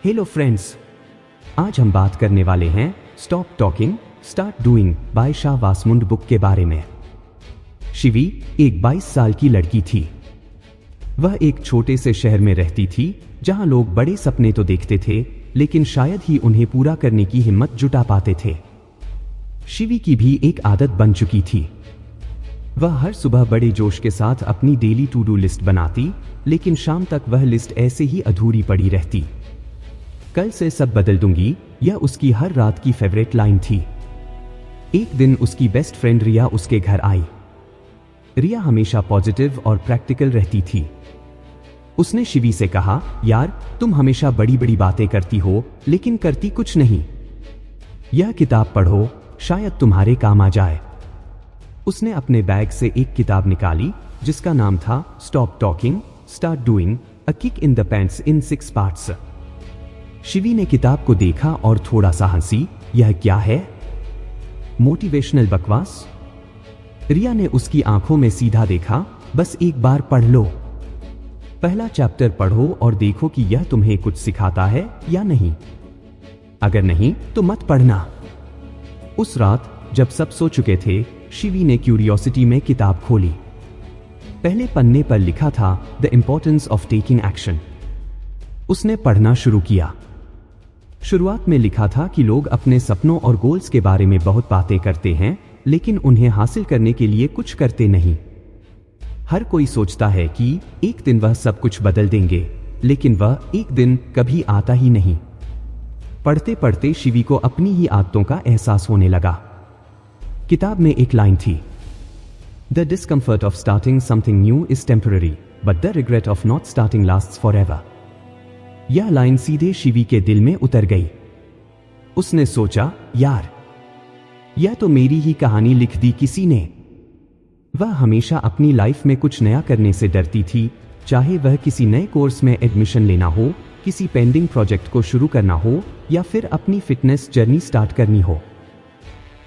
Hello friends, आज हम बात करने वाले हैं stop talking start doing by Shaa Wasmund book के बारे में। शिवी एक 22 साल की लड़की थी। वह एक छोटे से शहर में रहती थी जहां लोग बड़े सपने तो देखते थे लेकिन शायद ही उन्हें पूरा करने की हिम्मत जुटा पाते थे। शिवी की भी एक आदत बन चुकी थी। वह हर सुबह बड़े जोश के साथ अपनी डेली टू डू लिस्ट बनाती, लेकिन शाम तक वह लिस्ट ऐसे ही अधूरी पड़ी रहती। कल से सब बदल दूंगी, यह उसकी हर रात की फेवरेट लाइन थी। एक दिन उसकी बेस्ट फ्रेंड रिया उसके घर आई। रिया हमेशा पॉजिटिव और प्रैक्टिकल रहती थी। उसने शिवी से कहा, यार तुम हमेशा बड़ी बड़ी बातें करती हो लेकिन करती कुछ नहीं। यह किताब पढ़ो, शायद तुम्हारे काम आ जाए। उसने अपने बैग से एक किताब निकाली जिसका नाम था stop talking start doing a kick in the pants in 6 parts. Shivi ने किताब को देखा और थोड़ा सा हंसी, यह क्या है? मोटिवेशनल बकवास? रिया ने उसकी आंखों में सीधा देखा, बस एक बार पढ़ लो। पहला चैप्टर पढ़ो और देखो कि यह तुम्हें कुछ सिखाता है या नहीं। अगर नहीं तो मत पढ़ना। उस रात जब सब सो चुके थे, शिवी ने क्यूरियोसिटी में किताब खोली। पहले पन्ने पर लिखा था the importance of taking action. उसने पढ़ना शुरू किया। शुरुआत में लिखा था कि लोग अपने सपनों और गोल्स के बारे में बहुत बातें करते हैं लेकिन उन्हें हासिल करने के लिए कुछ करते नहीं। हर कोई सोचता है कि एक दिन वह सब कुछ बदल देंगे, लेकिन वह एक दिन कभी आता ही नहीं। पढ़ते पढ़ते शिवी को अपनी ही आदतों का एहसास होने लगा। किताब में एक लाइन थी, the discomfort of starting something new is temporary but the regret of not starting lasts forever. यह लाइन सीधे शिवी के दिल में उतर गई। उसने सोचा, यार यह तो मेरी ही कहानी लिख दी किसी ने। वह हमेशा अपनी लाइफ में कुछ नया करने से डरती थी, चाहे वह किसी नए कोर्स में एडमिशन लेना हो, किसी पेंडिंग प्रोजेक्ट को शुरू करना हो या फिर अपनी फिटनेस जर्नी स्टार्ट करनी हो।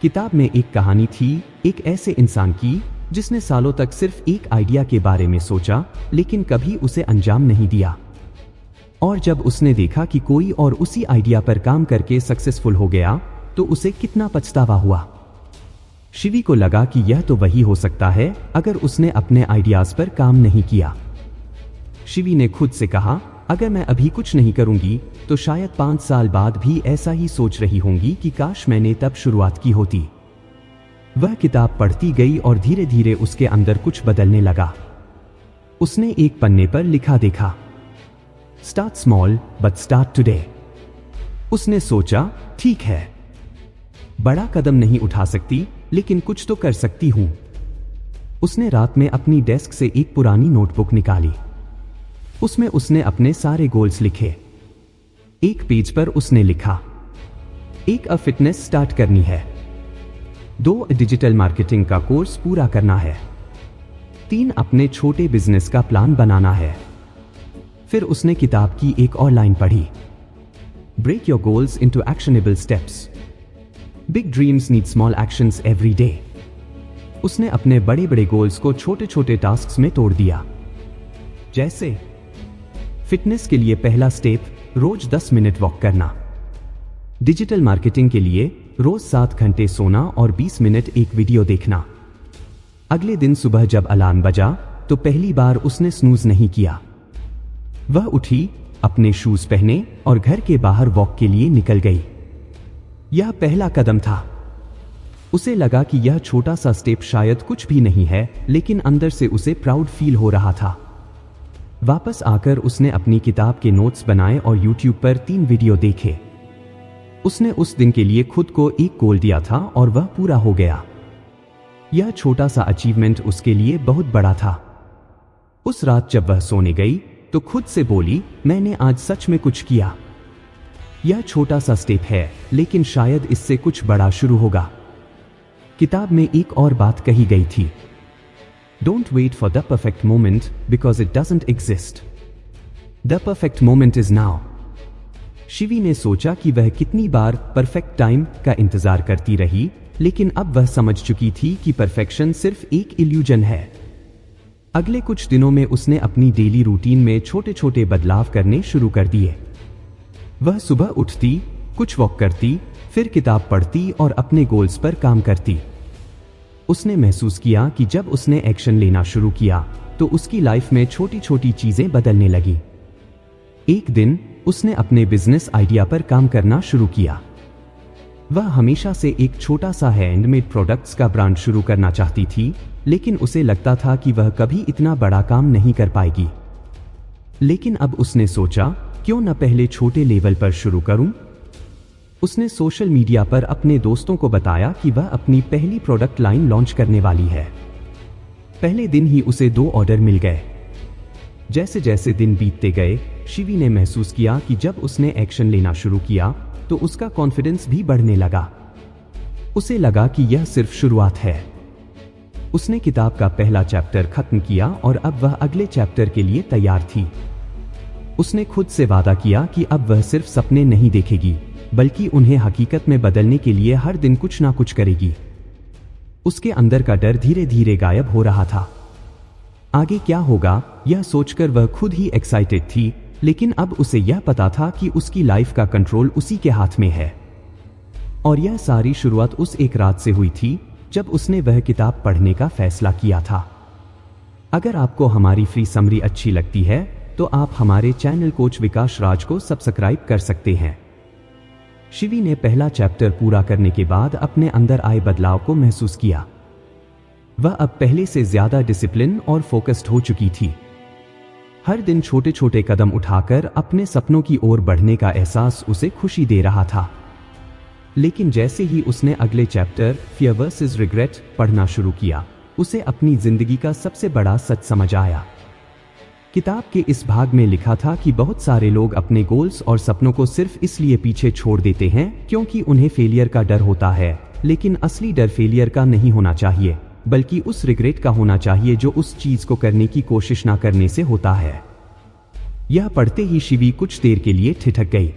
किताब में एक कहानी थी एक ऐसे इंसान की जिसने सालों तक सिर्फ एक आइडिया के बारे में सोचा लेकिन कभी उसे अंजाम नहीं दिया। और जब उसने देखा कि कोई और उसी आइडिया पर काम करके सक्सेसफुल हो गया तो उसे कितना पछतावा हुआ। शिवी को लगा कि यह तो वही हो सकता है अगर उसने अपने आइडियाज पर काम नहीं किया। शिवी ने खुद से कहा, अगर मैं अभी कुछ नहीं करूंगी तो शायद 5 साल बाद भी ऐसा ही सोच रही होंगी कि काश मैंने तब शुरुआत की होती। वह किताब पढ़ती गई और धीरे धीरे उसके अंदर कुछ बदलने लगा। उसने एक पन्ने पर लिखा देखा, start small but start today. उसने सोचा, ठीक है, बड़ा कदम नहीं उठा सकती लेकिन कुछ तो कर सकती हूं। उसने रात में अपनी डेस्क से एक पुरानी नोटबुक निकाली। उसमें उसने अपने सारे गोल्स लिखे। एक पेज पर उसने लिखा, 1 फिटनेस स्टार्ट करनी है, 2 डिजिटल मार्केटिंग का कोर्स पूरा करना है, 3 अपने छोटे बिजनेस का प्लान बनाना है। फिर उसने किताब की एक और लाइन पढ़ी, break your goals into actionable steps, big dreams need small actions every day. उसने अपने बड़े बड़े गोल्स को छोटे छोटे टास्क्स में तोड़ दिया। जैसे फिटनेस के लिए पहला स्टेप, रोज 10 मिनट वॉक करना। डिजिटल मार्केटिंग के लिए रोज 7 घंटे सोना और 20 मिनट एक वीडियो देखना। अगले दिन सुबह जब अलार्म बजा तो पहली बार उसने स्नूज नहीं किया। वह उठी, अपने शूज पहने और घर के बाहर वॉक के लिए निकल गई। यह पहला कदम था। उसे लगा कि यह छोटा सा स्टेप शायद कुछ भी नहीं है, लेकिन अंदर से उसे प्राउड फील हो रहा था। वापस आकर उसने अपनी किताब के नोट्स बनाए और YouTube पर 3 वीडियो देखे। उसने उस दिन के लिए खुद को एक गोल दिया था और वह पूरा हो गया। यह छोटा सा अचीवमेंट उसके लिए बहुत बड़ा था। उस रात जब वह सोने गई तो खुद से बोली, मैंने आज सच में कुछ किया। यह छोटा सा स्टेप है लेकिन शायद इससे कुछ बड़ा शुरू होगा। किताब में एक और बात कही गई थी, don't wait for the perfect moment because it doesn't exist, the perfect moment is now. Shivi ने सोचा कि वह कितनी बार परफेक्ट टाइम का इंतजार करती रही, लेकिन अब वह समझ चुकी थी कि परफेक्शन सिर्फ एक इल्यूजन है। अगले कुछ दिनों में उसने अपनी डेली रूटीन में छोटे छोटे बदलाव करने शुरू कर दिए। वह सुबह उठती, कुछ वॉक करती, फिर किताब पढ़ती और अपने गोल्स पर काम करती। उसने महसूस किया कि जब उसने एक्शन लेना शुरू किया तो उसकी लाइफ में छोटी छोटी चीजें बदलने लगी। एक दिन उसने अपने बिजनेस आइडिया पर काम करना शुरू किया। वह हमेशा से एक छोटा सा हैंडमेड प्रोडक्ट्स का ब्रांड शुरू करना चाहती थी, लेकिन उसे लगता था कि वह कभी इतना बड़ा काम नहीं कर पाएगी। लेकिन अब उसने सोचा, क्यों न पहले छोटे लेवल पर शुरू करूं? उसने सोशल मीडिया पर अपने दोस्तों को बताया कि वह अपनी पहली प्रोडक्ट लाइन लॉन्च करने वाली है। पहले दिन ही उसे 2 ऑर्डर मिल गए। जैसे जैसे दिन बीतते गए, शिवी ने महसूस किया कि जब उसने एक्शन लेना शुरू किया तो उसका कॉन्फिडेंस भी बढ़ने लगा। उसे लगा कि यह सिर्फ शुरुआत है। उसने किताब का पहला चैप्टर खत्म किया और अब वह अगले चैप्टर के लिए तैयार थी। उसने खुद से वादा किया कि अब वह सिर्फ सपने नहीं देखेगी, बल्कि उन्हें हकीकत में बदलने के लिए हर दिन कुछ ना कुछ करेगी। उसके अंदर का डर धीरे धीरे गायब हो रहा था। आगे क्या होगा, यह सोचकर वह खुद ही एक्साइटेड थी, लेकिन अब उसे यह पता था कि उसकी लाइफ का कंट्रोल उसी के हाथ में है। और यह सारी शुरुआत उस एक रात से हुई थी जब उसने वह किताब पढ़ने का फैसला किया था। अगर आपको हमारी फ्री समरी अच्छी लगती है तो आप हमारे चैनल कोच विकास राज को सब्सक्राइब कर सकते हैं। शिवी ने पहला चैप्टर पूरा करने के बाद अपने अंदर आए बदलाव को महसूस किया। वह अब पहले से ज्यादा डिसिप्लिन और फोकस्ड हो चुकी थी। हर दिन छोटे छोटे कदम उठाकर अपने सपनों की ओर बढ़ने का एहसास उसे खुशी दे रहा था। लेकिन जैसे ही उसने अगले चैप्टर फियर वर्सेस रिग्रेट पढ़ना शुरू किया, उसे अपनी जिंदगी का सबसे बड़ा सच समझ आया। किताब के इस भाग में लिखा था कि बहुत सारे लोग अपने गोल्स और सपनों को सिर्फ इसलिए पीछे छोड़ देते हैं क्योंकि उन्हें फेलियर का डर होता है, लेकिन असली डर फेलियर का नहीं होना चाहिए, बल्कि उस रिग्रेट का होना चाहिए जो उस चीज को करने की कोशिश ना करने से होता है। यह पढ़ते ही शिवी कुछ देर के लिए ठिठक गई।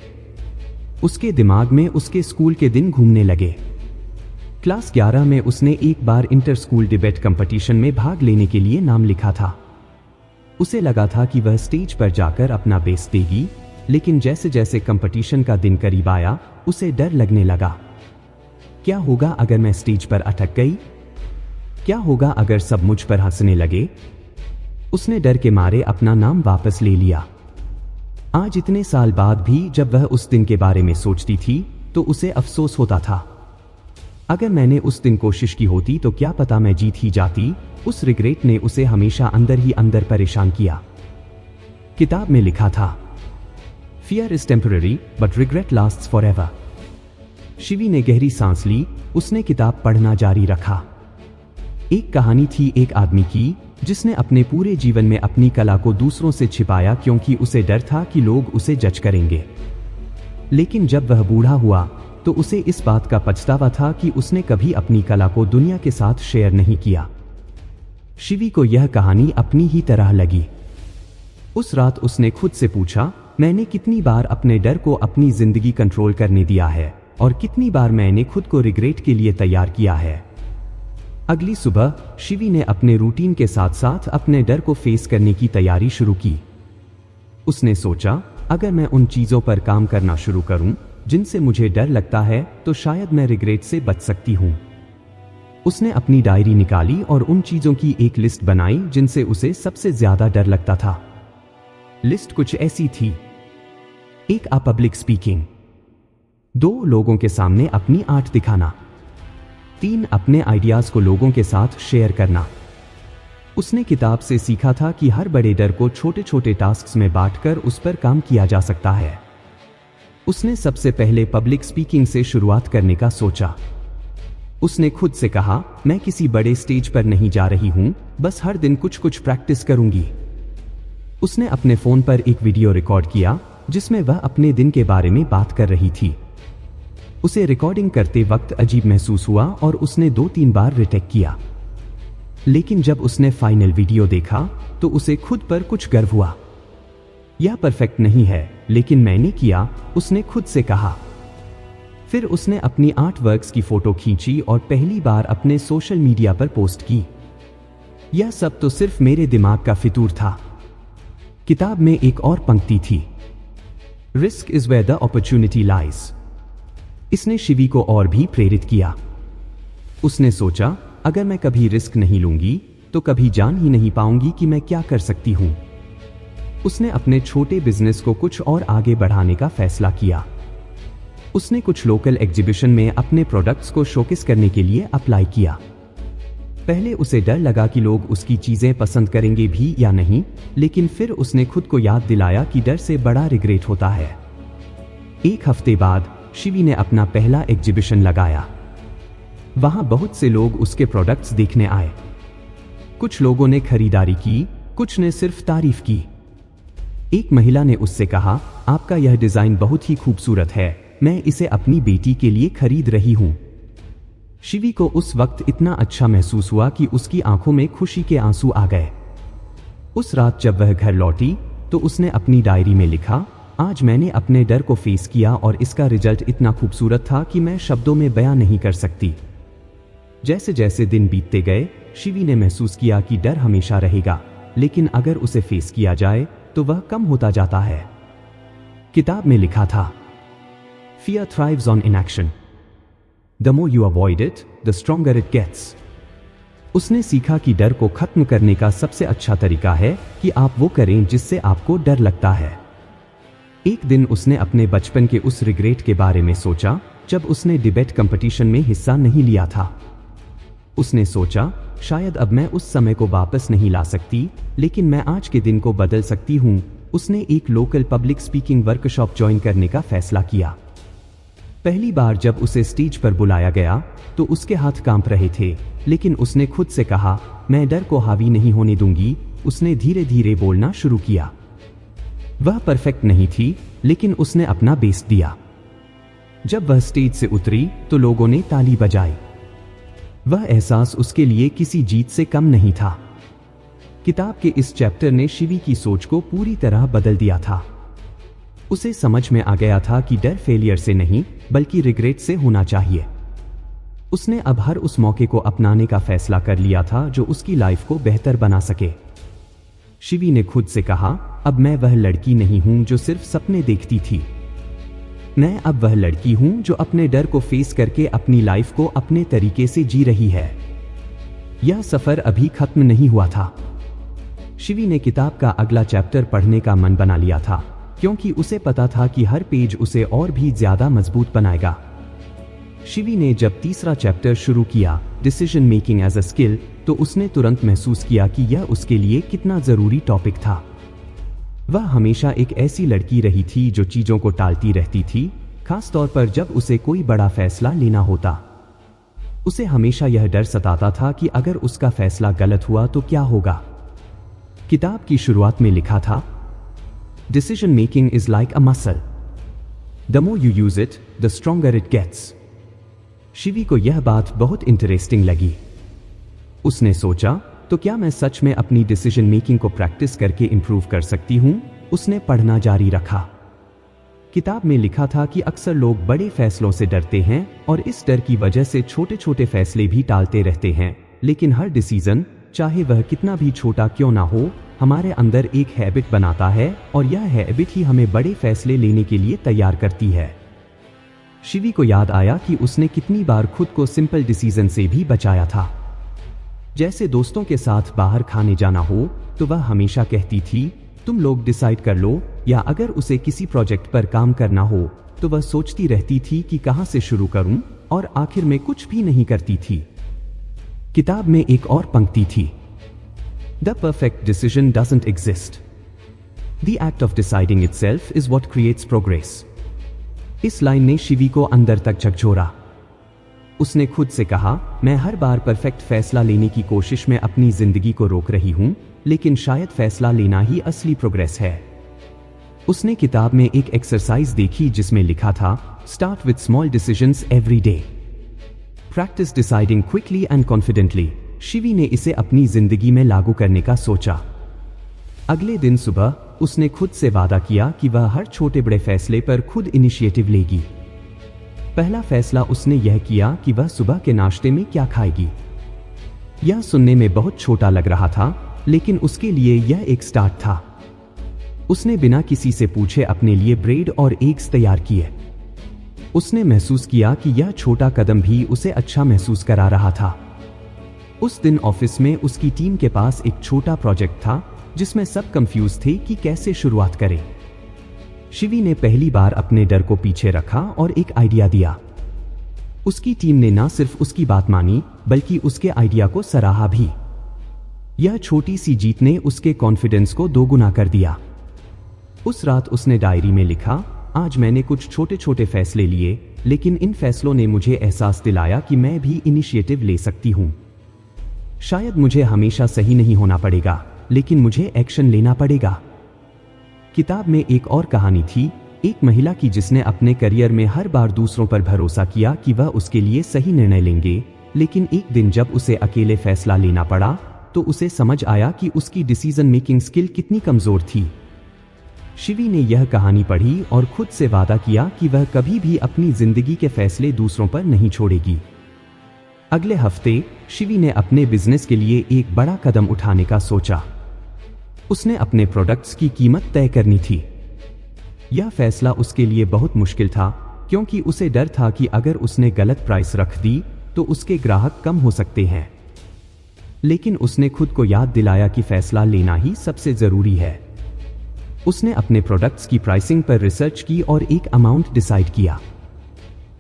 उसके दिमाग में उसके स्कूल के दिन घूमने लगे। क्लास 11 में उसने एक बार इंटर स्कूल डिबेट कंपटीशन में भाग लेने के लिए नाम लिखा था। उसे लगा था कि वह स्टेज पर जाकर अपना बेस्ट देगी, लेकिन जैसे जैसे कंपटीशन का दिन करीब आया, उसे डर लगने लगा। क्या होगा अगर मैं स्टेज पर अटक गई? क्या होगा अगर सब मुझ पर हंसने लगे? उसने डर के मारे अपना नाम वापस ले लिया। आज इतने साल बाद भी जब वह उस दिन के बारे में सोचती थी तो उसे अफसोस होता था। अगर मैंने उस दिन कोशिश की होती तो क्या पता मैं जीत ही जाती। उस रिग्रेट ने उसे हमेशा अंदर ही अंदर परेशान किया। किताब में लिखा था, fear is temporary but regret lasts forever. Shivi ने गहरी सांस ली। उसने किताब पढ़ना जारी रखा। एक कहानी थी एक आदमी की जिसने अपने पूरे जीवन में अपनी कला को दूसरों से छिपाया क्योंकि उसे डर था कि लोग उसे जज करेंगे। लेकिन जब वह बूढ़ा हुआ तो उसे इस बात का पछतावा था कि उसने कभी अपनी कला को दुनिया के साथ शेयर नहीं किया। शिवी को यह कहानी अपनी ही तरह लगी। उस रात उसने खुद से पूछा, मैंने कितनी बार अपने डर को अपनी जिंदगी कंट्रोल करने दिया है और कितनी बार मैंने खुद को रिग्रेट के लिए तैयार किया है। अगली सुबह शिवी ने अपने रूटीन के साथ साथ अपने डर को फेस करने की तैयारी शुरू की। उसने सोचा, अगर मैं उन चीजों पर काम करना शुरू करूं जिनसे मुझे डर लगता है तो शायद मैं रिग्रेट से बच सकती हूं। उसने अपनी डायरी निकाली और उन चीजों की एक लिस्ट बनाई जिनसे उसे सबसे ज्यादा डर लगता था। लिस्ट कुछ ऐसी थी। 1, पब्लिक स्पीकिंग। 2, लोगों के सामने अपनी आर्ट दिखाना। 3, अपने आइडियाज को लोगों के साथ शेयर करना। उसने किताब से सीखा था कि हर बड़े डर को छोटे छोटे टास्क्स में बांटकर उस पर काम किया जा सकता है। उसने सबसे पहले पब्लिक स्पीकिंग से शुरुआत करने का सोचा। उसने खुद से कहा, मैं किसी बड़े स्टेज पर नहीं जा रही हूं, बस हर दिन कुछ कुछ प्रैक्टिस करूंगी। उसने अपने फोन पर एक वीडियो रिकॉर्ड किया जिसमें वह अपने दिन के बारे में बात कर रही थी। उसे रिकॉर्डिंग करते वक्त अजीब महसूस हुआ और उसने 2-3 बार रिटेक किया। लेकिन जब उसने फाइनल वीडियो देखा तो उसे खुद पर कुछ गर्व हुआ। यह परफेक्ट नहीं है, लेकिन मैंने किया, उसने खुद से कहा। फिर उसने अपनी आर्ट वर्क्स की फोटो खींची और पहली बार अपने सोशल मीडिया पर पोस्ट की। यह सब तो सिर्फ मेरे दिमाग का फितूर था। किताब में एक और पंक्ति थी, risk is where the opportunity lies. इसने शिवी को और भी प्रेरित किया। उसने सोचा, अगर मैं कभी रिस्क नहीं लूंगी तो कभी जान ही नहीं पाऊंगी कि मैं क्या कर सकती हूं। उसने अपने छोटे बिजनेस को कुछ और आगे बढ़ाने का फैसला किया। उसने कुछ लोकल एग्जीबिशन में अपने प्रोडक्ट्स को शोकेस करने के लिए अप्लाई किया। पहले उसे डर लगा कि लोग उसकी चीजें पसंद करेंगे भी या नहीं, लेकिन फिर उसने खुद को याद दिलाया कि डर से बड़ा रिग्रेट होता है। एक हफ्ते बाद शिवी ने अपना पहला एग्जीबिशन लगाया। वहां बहुत से लोग उसके प्रोडक्ट्स देखने आए। कुछ लोगों ने खरीदारी की, कुछ ने सिर्फ तारीफ की। एक महिला ने उससे कहा, आपका यह डिजाइन बहुत ही खूबसूरत है, मैं इसे अपनी बेटी के लिए खरीद रही हूं। शिवी को उस वक्त इतना अच्छा महसूस हुआ कि उसकी आंखों में खुशी के आंसू आ गए। उस रात जब वह घर लौटी तो उसने अपनी डायरी में लिखा, आज मैंने अपने डर को फेस किया और इसका रिजल्ट इतना खूबसूरत था कि मैं शब्दों में बयां नहीं कर सकती। जैसे जैसे दिन बीतते गए, शिवी ने महसूस किया कि डर हमेशा रहेगा, लेकिन अगर उसे फेस किया जाए तो वह कम होता जाता है। किताब में लिखा था, Fear thrives on inaction. The more you avoid it, the stronger it gets. उसने सीखा कि डर को खत्म करने का सबसे अच्छा तरीका है कि आप वो करें जिससे आपको डर लगता है। एक दिन उसने अपने बचपन के उस रिग्रेट के बारे में सोचा जब उसने डिबेट कंपटीशन में हिस्सा नहीं लिया था। उसने सोचा, शायद अब मैं उस समय को वापस नहीं ला सकती, लेकिन मैं आज के दिन को बदल सकती हूं। उसने एक local public speaking workshop join करने का फैसला किया। पहली बार जब उसे स्टेज पर बुलाया गया तो उसके हाथ कांप रहे थे, लेकिन उसने खुद से कहा, मैं डर को हावी नहीं होने दूंगी। उसने धीरे धीरे बोलना शुरू किया। वह परफेक्ट नहीं थी, लेकिन उसने अपना बेस्ट दिया। जब वह स्टेज से उतरी तो लोगों ने ताली बजाई। वह एहसास उसके लिए किसी जीत से कम नहीं था। किताब के इस चैप्टर ने शिवी की सोच को पूरी तरह बदल दिया था। उसे समझ में आ गया था कि डर फेलियर से नहीं बल्कि रिग्रेट से होना चाहिए। उसने अब हर उस मौके को अपनाने का फैसला कर लिया था जो उसकी लाइफ को बेहतर बना सके। शिवी ने खुद से कहा, अब मैं वह लड़की नहीं हूं जो सिर्फ सपने देखती थी। मैं अब वह लड़की हूं जो अपने डर को फेस करके अपनी लाइफ को अपने तरीके से जी रही है। यह सफर अभी खत्म नहीं हुआ था। शिवी ने किताब का अगला चैप्टर पढ़ने का मन बना लिया था, क्योंकि उसे पता था कि हर पेज उसे और भी ज्यादा मजबूत बनाएगा। शिवी ने जब तीसरा चैप्टर शुरू किया, decision making as a skill, तो उसने तुरंत महसूस किया कि यह उसके लिए कितना जरूरी टॉपिक था। वह हमेशा एक ऐसी लड़की रही थी जो चीजों को टालती रहती थी, खास तौर पर जब उसे कोई बड़ा फैसला लेना होता। उसे हमेशा यह डर सताता था कि अगर उसका फैसला गलत हुआ तो क्या होगा। किताब की शुरुआत में लिखा था, Decision making is like a muscle. The more you use it, the stronger it gets. Shivi को यह बात बहुत इंटरेस्टिंग लगी। उसने सोचा, तो क्या मैं सच में अपनी डिसीजन मेकिंग को प्रैक्टिस करके इंप्रूव कर सकती हूं? उसने पढ़ना जारी रखा। किताब में लिखा था कि अक्सर लोग बड़े फैसलों से डरते हैं और इस डर की वजह से छोटे छोटे फैसले भी टालते रहते हैं, लेकिन हर डिसीजन, चाहे वह कितना भी छोटा क्यों ना हो, हमारे अंदर एक हैबिट बनाता है और यह हैबिट ही हमें बड़े फैसले लेने के लिए तैयार करती है। शिवी को याद आया कि उसने कितनी बार खुद को सिंपल डिसीजन से भी बचाया था। जैसे दोस्तों के साथ बाहर खाने जाना हो तो वह हमेशा कहती थी, तुम लोग डिसाइड कर लो, या अगर उसे किसी प्रोजेक्ट पर काम करना हो तो वह सोचती रहती थी कि कहां से शुरू करूं और आखिर में कुछ भी नहीं करती थी। किताब में एक और पंक्ति थी, The perfect decision doesn't exist. The act of deciding itself is what creates progress. इस लाइन ने शिवी को अंदर तक झकझोरा। उसने खुद से कहा, मैं हर बार परफेक्ट फैसला लेने की कोशिश में अपनी जिंदगी को रोक रही हूं, लेकिन शायद फैसला लेना ही असली प्रोग्रेस है। उसने किताब में एक एक्सरसाइज देखी जिसमें लिखा था, Start with small decisions every day. Practice deciding quickly and confidently. Shivi ने इसे अपनी जिंदगी में लागू करने का सोचा। अगले दिन सुबह उसने खुद से वादा किया कि वह हर छोटे बड़े फैसले पर खुद इनिशिएटिव लेगी। पहला फैसला उसने यह किया कि वह सुबह के नाश्ते में क्या खाएगी। यह सुनने में बहुत छोटा लग रहा था, लेकिन उसके लिए यह एक स्टार्ट था। उसने बिना किसी से पूछे अपने लिए ब्रेड और एग्स तैयार किए। उसने महसूस किया कि यह छोटा कदम भी उसे अच्छा महसूस करा रहा था। उस दिन ऑफिस में उसकी टीम के पास एक छोटा प्रोजेक्ट था जिसमें सब कंफ्यूज थे कि कैसे शुरुआत करें। शिवी ने पहली बार अपने डर को पीछे रखा और एक आइडिया दिया। उसकी टीम ने न सिर्फ उसकी बात मानी बल्कि उसके आइडिया को सराहा भी। यह छोटी सी जीत ने उसके कॉन्फिडेंस को दोगुना कर दिया। उस रात उसने डायरी में लिखा, आज मैंने कुछ छोटे छोटे फैसले लिए, लेकिन इन फैसलों ने मुझे एहसास दिलाया कि मैं भी इनिशिएटिव ले सकती हूं। शायद मुझे हमेशा सही नहीं होना पड़ेगा, लेकिन मुझे एक्शन लेना पड़ेगा। किताब में एक और कहानी थी, एक महिला की जिसने अपने करियर में हर बार दूसरों पर भरोसा किया कि वह उसके लिए सही निर्णय लेंगे, लेकिन एक दिन जब उसे अकेले फैसला लेना पड़ा तो उसे समझ आया कि उसकी डिसीजन मेकिंग स्किल कितनी कमजोर थी। शिवी ने यह कहानी पढ़ी और खुद से वादा किया कि वह कभी भी अपनी जिंदगी के फैसले दूसरों पर नहीं छोड़ेगी। अगले हफ्ते शिवी ने अपने बिजनेस के लिए एक बड़ा कदम उठाने का सोचा। उसने अपने प्रोडक्ट्स की कीमत तय करनी थी। यह फैसला उसके लिए बहुत मुश्किल था क्योंकि उसे डर था कि अगर उसने गलत प्राइस रख दी तो उसके ग्राहक कम हो सकते हैं। लेकिन उसने खुद को याद दिलाया कि फैसला लेना ही सबसे जरूरी है। उसने अपने प्रोडक्ट्स की प्राइसिंग पर रिसर्च की और एक अमाउंट डिसाइड किया।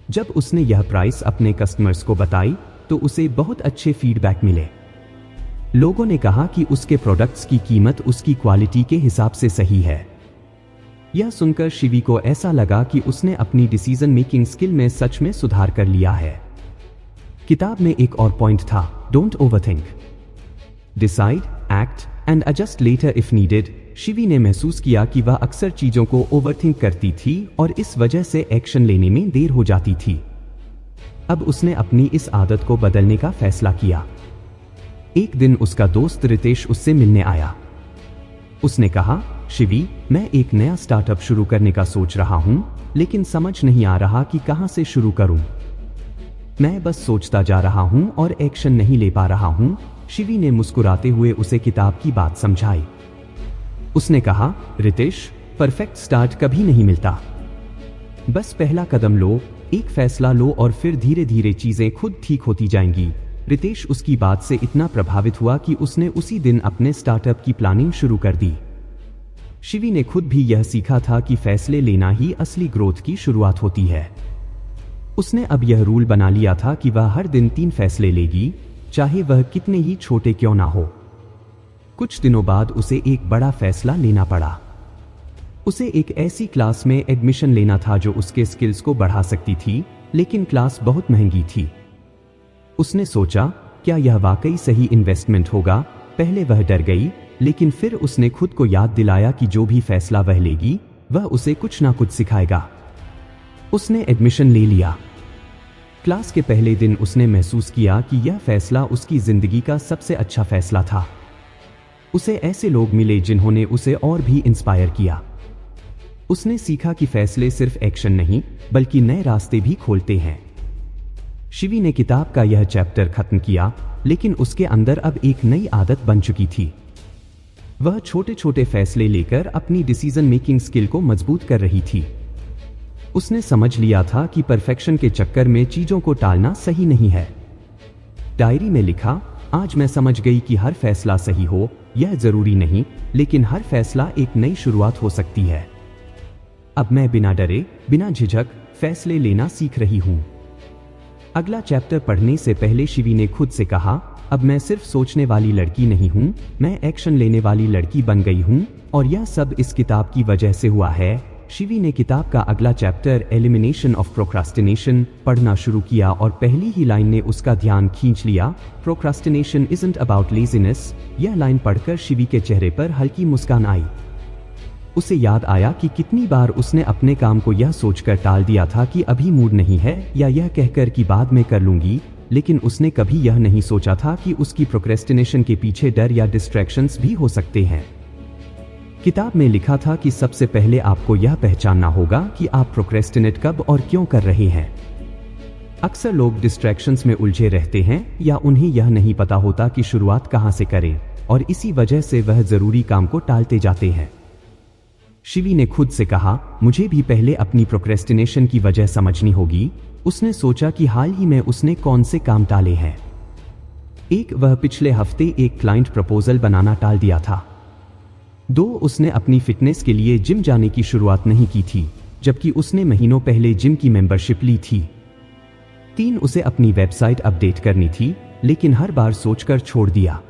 जब उसने यह प्राइस अपने कस्टमर्स को बताई तो उसे बहुत अच्छे फीडबैक मिले। लोगों ने कहा कि उसके प्रोडक्ट्स की कीमत उसकी क्वालिटी के हिसाब से सही है। यह सुनकर शिवी को ऐसा लगा कि उसने अपनी डिसीजन मेकिंग स्किल में सच में सुधार कर लिया है। किताब में एक और पॉइंट था, don't overthink, decide, act and adjust later if needed. Shivi ने महसूस किया कि वह अक्सर चीजों को ओवरथिंक करती थी और इस वजह से एक्शन लेने में देर हो जाती थी। अब उसने अपनी इस आदत को बदलने का फैसला किया। एक दिन उसका दोस्त रितेश उससे मिलने आया। उसने कहा, शिवी, मैं एक नया स्टार्टअप शुरू करने का सोच रहा हूं, लेकिन समझ नहीं आ रहा कि कहां से शुरू करूं। मैं बस सोचता जा रहा हूं और एक्शन नहीं ले पा रहा हूं। शिवी ने मुस्कुराते हुए उसे किताब की बात समझाई। उसने कहा, रितेश, परफेक्ट स्टार्ट कभी नहीं मिलता। बस पहला कदम लो, एक फैसला लो और फिर धीरे धीरे चीजें खुद ठीक होती जाएंगी। रितेश उसकी बात से इतना प्रभावित हुआ कि उसने उसी दिन अपने स्टार्टअप की प्लानिंग शुरू कर दी। शिवी ने खुद भी यह सीखा था कि फैसले लेना ही असली ग्रोथ की शुरुआत होती है। उसने अब यह रूल बना लिया था कि वह हर दिन 3 फैसले लेगी, चाहे वह कितने ही छोटे क्यों ना हो। कुछ दिनों बाद उसे एक बड़ा फैसला लेना पड़ा। उसे एक ऐसी क्लास में एडमिशन लेना था जो उसके स्किल्स को बढ़ा सकती थी, लेकिन क्लास बहुत महंगी थी। उसने सोचा, क्या यह वाकई सही इन्वेस्टमेंट होगा? पहले वह डर गई, लेकिन फिर उसने खुद को याद दिलाया कि जो भी फैसला वह लेगी वह उसे कुछ ना कुछ सिखाएगा। उसने एडमिशन ले लिया। क्लास के पहले दिन उसने महसूस किया कि यह फैसला उसकी जिंदगी का सबसे अच्छा फैसला था। उसे ऐसे लोग मिले जिन्होंने उसे और भी इंस्पायर किया। उसने सीखा कि फैसले सिर्फ एक्शन नहीं बल्कि नए रास्ते भी खोलते हैं। शिवी ने किताब का यह चैप्टर खत्म किया, लेकिन उसके अंदर अब एक नई आदत बन चुकी थी। वह छोटे छोटे फैसले लेकर अपनी डिसीजन मेकिंग स्किल को मजबूत कर रही थी। उसने समझ लिया था कि परफेक्शन के चक्कर में चीजों को टालना सही नहीं है। डायरी में लिखा, आज मैं समझ गई कि हर फैसला सही हो यह जरूरी नहीं, लेकिन हर फैसला एक नई शुरुआत हो सकती है। अब मैं बिना डरे, बिना झिझक फैसले लेना सीख रही हूं। अगला चैप्टर पढ़ने से पहले शिवी ने खुद से कहा, अब मैं सिर्फ सोचने वाली लड़की नहीं हूं, मैं एक्शन लेने वाली लड़की बन गई हूं, और यह सब इस किताब की वजह से हुआ है। शिवी ने किताब का अगला चैप्टर एलिमिनेशन ऑफ प्रोक्रास्टिनेशन पढ़ना शुरू किया और पहली ही लाइन ने उसका ध्यान खींच लिया। Procrastination isn't about laziness. यह लाइन पढ़कर शिवी के चेहरे पर हल्की मुस्कान आई। उसे याद आया कि कितनी बार उसने अपने काम को यह सोचकर टाल दिया था कि अभी मूड नहीं है, या यह कहकर कि बाद में कर लूंगी, लेकिन उसने कभी यह नहीं सोचा था कि उसकी प्रोक्रेस्टिनेशन के पीछे डर या डिस्ट्रैक्शंस भी हो सकते हैं। किताब में लिखा था कि सबसे पहले आपको यह पहचानना होगा कि आप प्रोक्रेस्टिनेट कब और क्यों कर रहे हैं। अक्सर लोग डिस्ट्रैक्शंस में उलझे रहते हैं या उन्हें यह नहीं पता होता कि शुरुआत कहां से करें, और इसी वजह से वह जरूरी काम को टालते जाते हैं। शिवी ने खुद से कहा, मुझे भी पहले अपनी प्रोक्रेस्टिनेशन की वजह समझनी होगी। उसने सोचा कि हाल ही में उसने कौन से काम टाले हैं। एक, वह पिछले हफ्ते एक क्लाइंट प्रपोजल बनाना टाल दिया था। 2, उसने अपनी फिटनेस के लिए जिम जाने की शुरुआत नहीं की थी, जबकि उसने महीनों पहले जिम की मेंबरशिप ली थी। 3, उसे अपनी वेबसाइट अपडेट करनी थी, लेकिन हर बार सोचकर छोड़ दिया।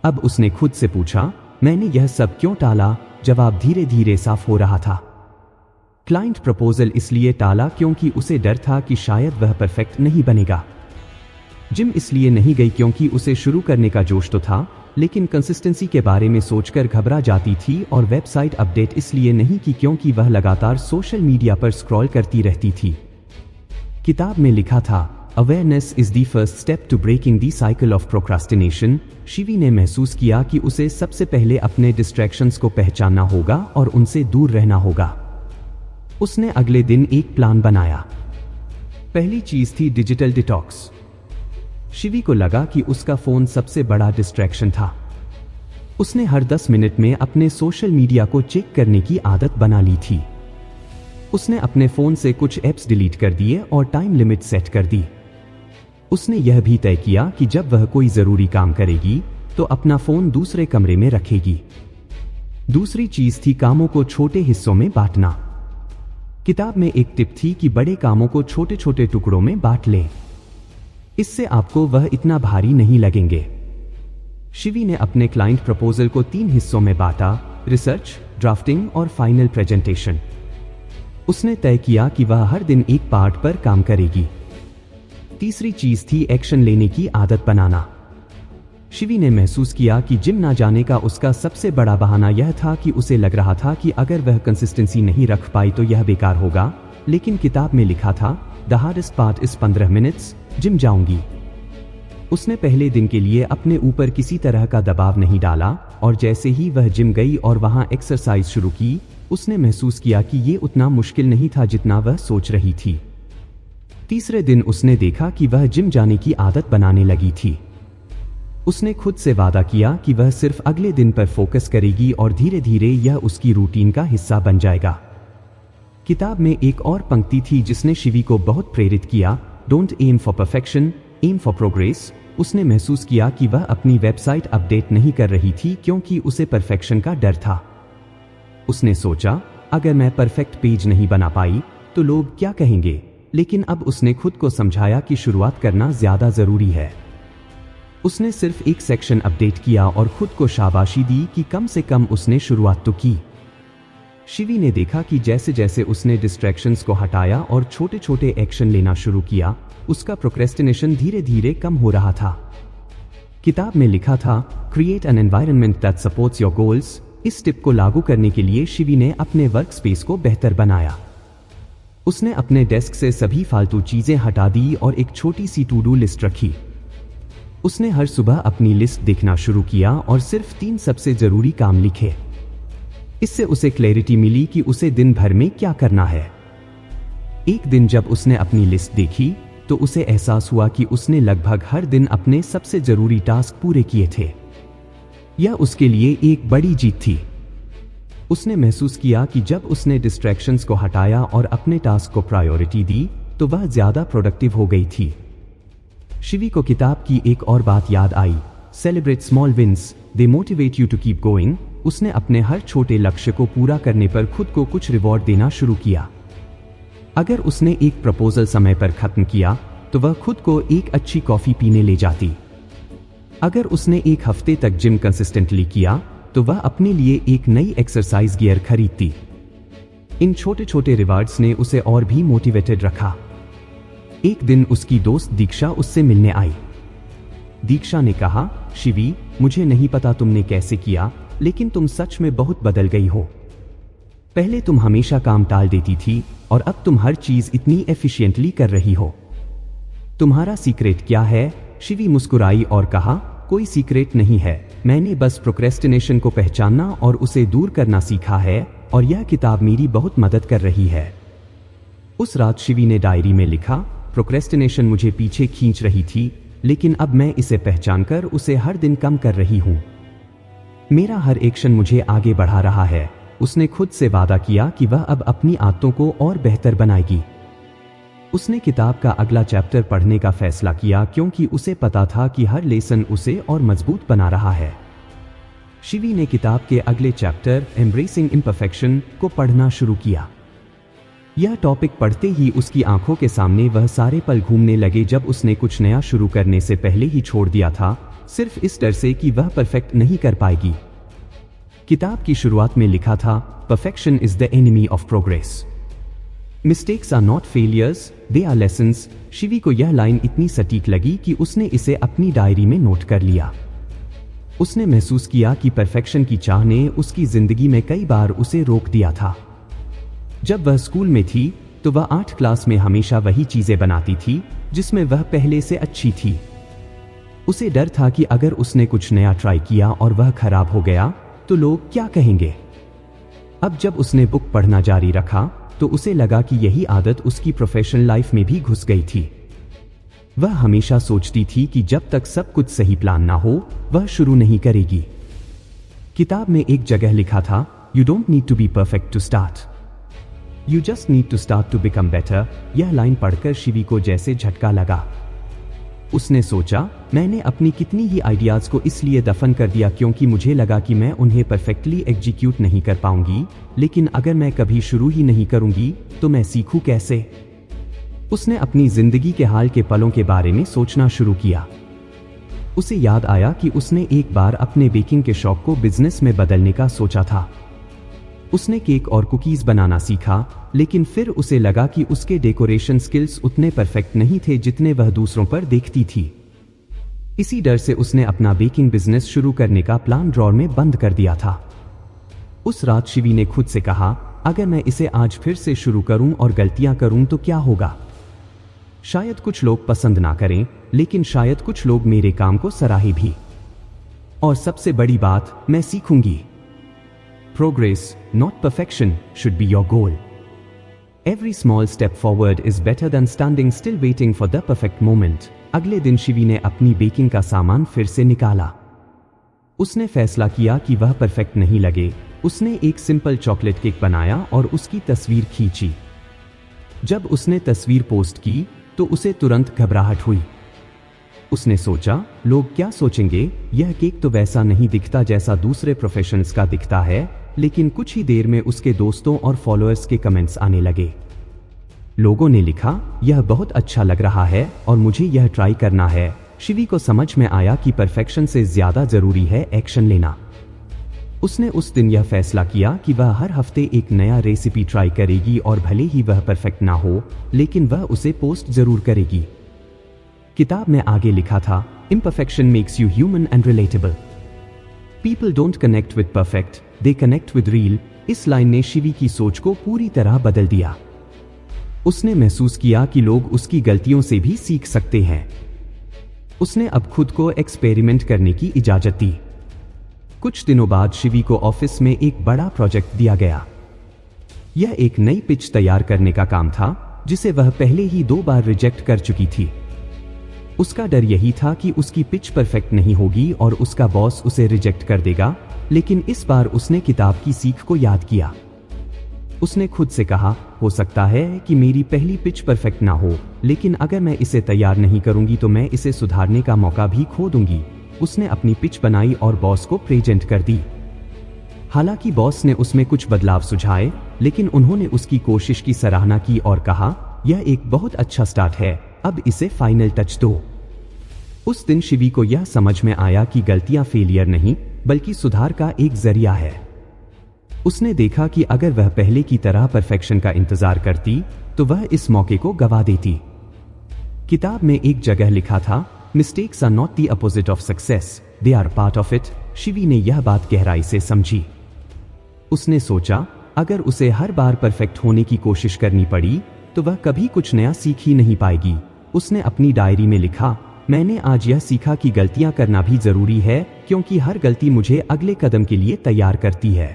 अब उसने खुद से पूछा, मैंने यह सब क्यों टाला? जवाब धीरे धीरे साफ हो रहा था। क्लाइंट प्रपोजल इसलिए टाला क्योंकि उसे डर था कि शायद वह परफेक्ट नहीं बनेगा। जिम इसलिए नहीं गई क्योंकि उसे शुरू करने का जोश तो था, लेकिन कंसिस्टेंसी के बारे में सोचकर घबरा जाती थी। और वेबसाइट अपडेट इसलिए नहीं की क्योंकि वह लगातार सोशल मीडिया पर स्क्रॉल करती रहती थी। किताब में लिखा था, awareness is the first step to breaking the cycle of procrastination. Shivi ने महसूस किया कि उसे सबसे पहले अपने डिस्ट्रैक्शंस को पहचानना होगा और उनसे दूर रहना होगा। उसने अगले दिन एक प्लान बनाया। पहली चीज थी डिजिटल डिटॉक्स। शिवी को लगा कि उसका फोन सबसे बड़ा डिस्ट्रैक्शन था। उसने हर 10 मिनट में अपने सोशल मीडिया को चेक करने की आदत बना ली थी। उसने अपने फोन से कुछ ऐप्स डिलीट कर दिए और टाइम लिमिट सेट कर दी। उसने यह भी तय किया कि जब वह कोई जरूरी काम करेगी तो अपना फोन दूसरे कमरे में रखेगी। दूसरी चीज थी कामों को छोटे हिस्सों में बांटना। किताब में एक टिप थी कि बड़े कामों को छोटे छोटे टुकड़ों में बांट लें। इससे आपको वह इतना भारी नहीं लगेंगे। शिवी ने अपने क्लाइंट प्रपोजल को 3 हिस्सों में बांटा, रिसर्च, ड्राफ्टिंग और फाइनल प्रेजेंटेशन। उसने तय किया कि वह हर दिन एक पार्ट पर काम करेगी। तीसरी चीज थी एक्शन लेने की आदत बनाना। शिवी ने महसूस किया कि जिम ना जाने का उसका सबसे बड़ा बहाना यह था कि उसे लग रहा था कि अगर वह कंसिस्टेंसी नहीं रख पाई तो यह बेकार होगा, लेकिन किताब में लिखा था, the hardest part is 15 minutes, gym जाऊंगी। उसने पहले दिन के लिए अपने ऊपर किसी तरह का दबाव नहीं डाला और जैसे ही वह जिम गई और वहां एक्सरसाइज शुरू की, उसने महसूस किया कि ये उतना मुश्किल नहीं था जितना वह सोच रही थी। तीसरे दिन उसने देखा कि वह जिम जाने की आदत बनाने लगी थी। उसने खुद से वादा किया कि वह सिर्फ अगले दिन पर फोकस करेगी और धीरे धीरे यह उसकी रूटीन का हिस्सा बन जाएगा। किताब में एक और पंक्ति थी जिसने शिवी को बहुत प्रेरित किया, don't aim for perfection, aim for progress. उसने महसूस किया कि वह अपनी वेबसाइट अपडेट नहीं कर रही थी क्योंकि उसे परफेक्शन का डर था। उसने सोचा, अगर मैं परफेक्ट पेज नहीं बना पाई तो लोग क्या कहेंगे? लेकिन अब उसने खुद को समझाया कि शुरुआत करना ज्यादा जरूरी है। उसने सिर्फ एक सेक्शन अपडेट किया और खुद को शाबाशी दी कि कम से कम उसने शुरुआत तो की। शिवी ने देखा कि जैसे जैसे उसने डिस्ट्रैक्शंस को हटाया और छोटे छोटे एक्शन लेना शुरू किया, उसका प्रोक्रेस्टिनेशन धीरे धीरे कम हो रहा था। किताब में लिखा था, create an environment that supports your goals. इस टिप को लागू करने के लिए शिवी ने अपने वर्क स्पेस को बेहतर बनाया। उसने अपने डेस्क से सभी फालतू चीजें हटा दी और एक छोटी सी टू डू लिस्ट रखी। उसने हर सुबह अपनी लिस्ट देखना शुरू किया और सिर्फ 3 सबसे जरूरी काम लिखे। इससे उसे क्लैरिटी मिली कि उसे दिन भर में क्या करना है। एक दिन जब उसने अपनी लिस्ट देखी तो उसे एहसास हुआ कि उसने लगभग हर दिन अपने सबसे जरूरी टास्क पूरे किए थे। यह उसके लिए एक बड़ी जीत थी। उसने महसूस किया कि जब उसने डिस्ट्रैक्शंस को हटाया और अपने टास्क को प्रायोरिटी दी तो वह ज्यादा प्रोडक्टिव हो गई थी। शिवी को किताब की एक और बात याद आई, celebrate small wins, they motivate you to keep going. उसने अपने हर छोटे लक्ष्य को पूरा करने पर खुद को कुछ रिवॉर्ड देना शुरू किया। अगर उसने एक प्रपोजल समय पर खत्म किया तो वह खुद को एक अच्छी कॉफी पीने ले जाती। अगर उसने एक हफ्ते तक जिम कंसिस्टेंटली किया तो वह अपने लिए एक नई एक्सरसाइज गियर खरीदती। इन छोटे छोटे रिवार्ड्स ने उसे और भी मोटिवेटेड रखा। एक दिन उसकी दोस्त दीक्षा उससे मिलने आई। दीक्षा ने कहा, शिवी, मुझे नहीं पता तुमने कैसे किया, लेकिन तुम सच में बहुत बदल गई हो। पहले तुम हमेशा काम टाल देती थी और अब तुम हर चीज इतनी एफिशिएंटली कर रही हो। तुम्हारा सीक्रेट क्या है? शिवी मुस्कुराई और कहा, कोई सीक्रेट नहीं है, मैंने बस प्रोक्रेस्टिनेशन को पहचानना और उसे दूर करना सीखा है और यह किताब मेरी बहुत मदद कर रही है। उस रात शिवी ने डायरी में लिखा, प्रोक्रेस्टिनेशन मुझे पीछे खींच रही थी, लेकिन अब मैं इसे पहचानकर उसे हर दिन कम कर रही हूं। मेरा हर एक्शन मुझे आगे बढ़ा रहा है उसने खुद से वादा किया कि वह अब अपनी आदतों को और बेहतर बनाएगी। उसने किताब का अगला चैप्टर पढ़ने का फैसला किया क्योंकि उसे पता था कि हर लेसन उसे और मजबूत बना रहा है। शिवी ने किताब के अगले चैप्टर एम्ब्रेसिंग इम्परफेक्शन को पढ़ना शुरू किया। यह टॉपिक पढ़ते ही उसकी आंखों के सामने वह सारे पल घूमने लगे जब उसने कुछ नया शुरू करने से पहले ही छोड़ दिया था, सिर्फ इस डर से कि वह परफेक्ट नहीं कर पाएगी। किताब की शुरुआत में लिखा था, perfection is the enemy of progress, mistakes are not failures, they are lessons. Shivi को यह लाइन इतनी सटीक लगी कि उसने इसे अपनी डायरी में नोट कर लिया। उसने महसूस किया कि परफेक्शन की चाह ने उसकी जिंदगी में कई बार उसे रोक दिया था। जब वह स्कूल में थी तो वह 8 क्लास में हमेशा वही चीजें बनाती थी जिसमें वह पहले से अच्छी थी। उसे डर था कि अगर उसने कुछ नया ट्राई किया और वह खराब हो गया तो लोग क्या कहेंगे। अब जब उसने बुक पढ़ना जारी रखा तो उसे लगा कि यही आदत उसकी प्रोफेशनल लाइफ में भी घुस गई थी। वह हमेशा सोचती थी कि जब तक सब कुछ सही प्लान ना हो वह शुरू नहीं करेगी। किताब में एक जगह लिखा था, you don't need to be perfect to start, you just need to start to become better. यह लाइन पढ़कर शिवी को जैसे झटका लगा। उसने सोचा, मैंने अपनी कितनी ही आइडियाज को इसलिए दफन कर दिया क्योंकि मुझे लगा कि मैं उन्हें परफेक्टली एग्जीक्यूट नहीं कर पाऊंगी, लेकिन अगर मैं कभी शुरू ही नहीं करूंगी तो मैं सीखूं कैसे। उसने अपनी जिंदगी के हाल के पलों के बारे में सोचना शुरू किया। उसे याद आया कि उसने एक बार अपने बेकिंग के शौक को बिजनेस में बदलने का सोचा था। उसने केक और कुकीज बनाना सीखा, लेकिन फिर उसे लगा कि उसके डेकोरेशन स्किल्स उतने परफेक्ट नहीं थे जितने वह दूसरों पर देखती थी। इसी डर से उसने अपना बेकिंग बिजनेस शुरू करने का प्लान ड्रॉर में बंद कर दिया था। उस रात शिवी ने खुद से कहा, अगर मैं इसे आज फिर से शुरू करूं और गलतियां करूं तो क्या होगा। शायद कुछ लोग पसंद ना करें, लेकिन शायद कुछ लोग मेरे काम को सराहें भी। और सबसे बड़ी बात, मैं सीखूंगी। Progress, not perfection, should be your goal. Every small step forward is better than standing still waiting for the perfect moment. अगले दिन शिवी ने अपनी बेकिंग का सामान फिर से निकाला। उसने फैसला किया कि वह परफेक्ट नहीं लगे। उसने एक सिंपल चॉकलेट केक बनाया और उसकी तस्वीर खींची। जब उसने तस्वीर पोस्ट की तो उसे तुरंत घबराहट हुई। उसने सोचा, लोग क्या सोचेंगे, यह केक तो वैसा नहीं दिखता जैसा दूसरे प्रोफेशनल्स का दिखता है। लेकिन कुछ ही देर में उसके दोस्तों और फॉलोअर्स के कमेंट्स आने लगे। लोगों ने लिखा, यह बहुत अच्छा लग रहा है और मुझे यह ट्राई करना है। शिवी को समझ में आया कि परफेक्शन से ज्यादा जरूरी है एक्शन लेना। उसने उस दिन यह फैसला किया कि वह हर हफ्ते एक नया रेसिपी ट्राई करेगी और भले ही वह परफेक्ट ना हो, लेकिन वह उसे पोस्ट जरूर करेगी। किताब में आगे लिखा था, imperfection makes you human and relatable, people don't connect with perfect, they connect with reel. इस लाइन ने शिवी की सोच को पूरी तरह बदल दिया। उसने महसूस किया कि लोग उसकी गलतियों से भी सीख सकते हैं। उसने अब खुद को एक्सपेरिमेंट करने की इजाजत दी। कुछ दिनों बाद शिवी को ऑफिस में एक बड़ा प्रोजेक्ट दिया गया। यह एक नई पिच तैयार करने का काम था जिसे वह पहले ही 2 बार रिजेक्ट कर चुकी थी। उसका डर यही था कि उसकी पिच परफेक्ट नहीं होगी और उसका बॉस उसे रिजेक्ट कर देगा, लेकिन इस बार उसने किताब की सीख को याद किया। उसने खुद से कहा, हो सकता है कि मेरी पहली पिच परफेक्ट ना हो, लेकिन अगर मैं इसे तैयार नहीं करूंगी तो मैं इसे सुधारने का मौका भी खो दूंगी। उसने अपनी पिच बनाई और बॉस को प्रेजेंट कर दी। हालांकि बॉस ने उसमें कुछ बदलाव सुझाए, लेकिन उन्होंने उसकी कोशिश की सराहना की और कहा, यह एक बहुत अच्छा स्टार्ट है, अब इसे फाइनल टच दो। उस दिन शिवी को यह समझ में आया कि गलतियां फेलियर नहीं बल्कि सुधार का एक जरिया है। उसने देखा कि अगर वह पहले की तरह परफेक्शन का इंतजार करती तो वह इस मौके को गवा देती। किताब में एक जगह लिखा था, mistakes are not the opposite of success, they are part of it. Shivi ने यह बात गहराई से समझी। उसने सोचा, अगर उसे हर बार परफेक्ट होने की कोशिश करनी पड़ी तो वह कभी कुछ नया सीख ही नहीं पाएगी। उसने अपनी डायरी में लिखा, मैंने आज यह सीखा कि गलतियां करना भी जरूरी है क्योंकि हर गलती मुझे अगले कदम के लिए तैयार करती है।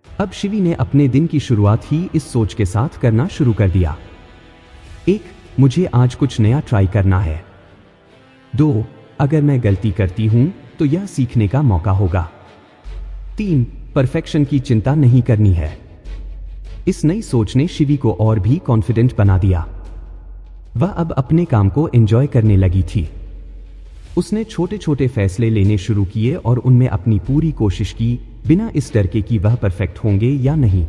अब शिवी ने अपने दिन की शुरुआत ही इस सोच के साथ करना शुरू कर दिया। 1. मुझे आज कुछ नया ट्राई करना है। 2. अगर मैं गलती करती हूं तो यह सीखने का मौका होगा। 3. परफेक्शन की चिंता नहीं करनी है। इस नई सोच ने शिवी को और भी कॉन्फिडेंट बना दिया। वह अब अपने काम को एंजॉय करने लगी थी। उसने छोटे छोटे फैसले लेने शुरू किए और उनमें अपनी पूरी कोशिश की, बिना इस डर के कि वह परफेक्ट होंगे या नहीं।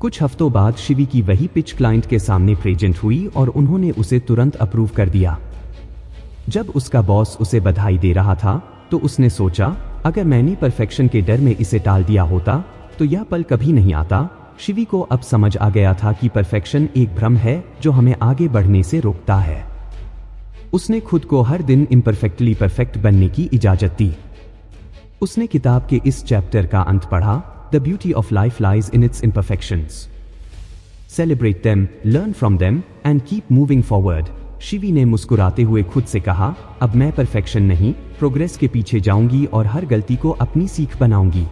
कुछ हफ्तों बाद शिवी की वही पिच क्लाइंट के सामने प्रेजेंट हुई और उन्होंने उसे तुरंत अप्रूव कर दिया। जब उसका बॉस उसे बधाई दे रहा था तो उसने सोचा, अगर मैंने परफेक्शन के डर में इसे टाल दिया होता तो यह पल कभी नहीं आता। शिवी को अब समझ आ गया था कि परफेक्शन एक भ्रम है जो हमें आगे बढ़ने से रोकता है। उसने खुद को हर दिन इम्परफेक्टली परफेक्ट बनने की इजाजत दी। उसने किताब के इस चैप्टर का अंत पढ़ा, the beauty of life lies in its imperfections. Celebrate them, learn from them and keep moving forward. Shivi ने मुस्कुराते हुए खुद से कहा, अब मैं परफेक्शन नहीं, प्रोग्रेस के पीछे जाऊंगी और हर गलती को अपनी सीख बनाऊंगी।